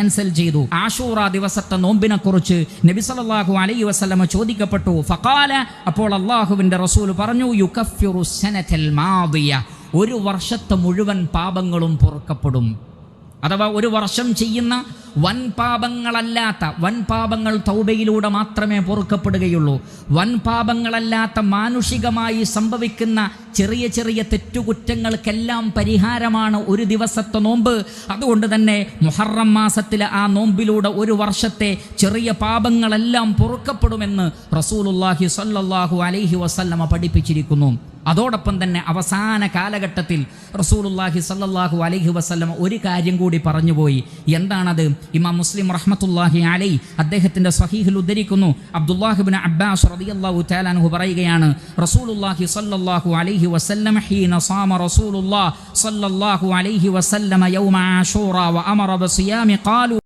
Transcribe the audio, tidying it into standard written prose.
Cancel ചെയ്തു. ആശൂറ ദിവസത്തെ നോമ്പിനെ കുറിച്ച് നബി സല്ലല്ലാഹു അലൈഹി വസല്ലം ചോദിക്കപ്പെട്ടു. ഫഖാല, അപ്പോൾ അല്ലാഹുവിന്റെ റസൂൽ പറഞ്ഞു, യുകഫിറു സനതൽ മാദിയ, ഒരു വർഷത്തെ മുഴുവൻ പാപങ്ങളും പൊറുക്കപ്പെടും. അഥവാ ഒരു വർഷം ചെയ്യുന്ന വൻ പാപങ്ങളല്ലാത്ത, വൻ പാപങ്ങൾ തൗബയിലൂടെ മാത്രമേ പൊറുക്കപ്പെടുകയുള്ളൂ. വൻ പാപങ്ങളല്ലാത്ത മാനുഷികമായി സംഭവിക്കുന്ന ചെറിയ ചെറിയ തെറ്റുകുറ്റങ്ങൾക്കെല്ലാം പരിഹാരമാണ് ഒരു ദിവസത്തെ നോമ്പ്. അതുകൊണ്ട് തന്നെ മുഹറം മാസത്തിലെ ആ നോമ്പിലൂടെ ഒരു വർഷത്തെ ചെറിയ പാപങ്ങളെല്ലാം പൊറുക്കപ്പെടുമെന്ന് റസൂലുള്ളാഹി സ്വല്ലല്ലാഹു അലൈഹി വസല്ലമ പഠിപ്പിച്ചിരിക്കുന്നു. അതോടൊപ്പം തന്നെ അവസാന കാലഘട്ടത്തിൽ റസൂലുള്ളാഹി സ്വല്ലല്ലാഹു അലൈഹി വസല്ലമ ഒരു കാര്യം കൂടി പറഞ്ഞുപോയി. എന്താണത്? ഇമാം മുസ്ലിം റഹ്മത്തുള്ളാഹി അലൈഹി അദ്ദേഹത്തിന്റെ സ്വഹീഹിൽ ഉദ്ധരിക്കുന്നു. അബ്ദുല്ലാഹ് ഇബ്നു അബ്ബാസ് റളിയല്ലാഹു തആല അൻഹു പറയുകയാണ്, റസൂലുള്ളാഹി സ്വല്ലല്ലാഹു അലൈഹി വസല്ലം ഹീന സാമ റസൂലുള്ളാഹി സ്വല്ലല്ലാഹു അലൈഹി വസല്ലം യൗമ ആശൂറ വ അമറ ബിസിയാമി ഖാലു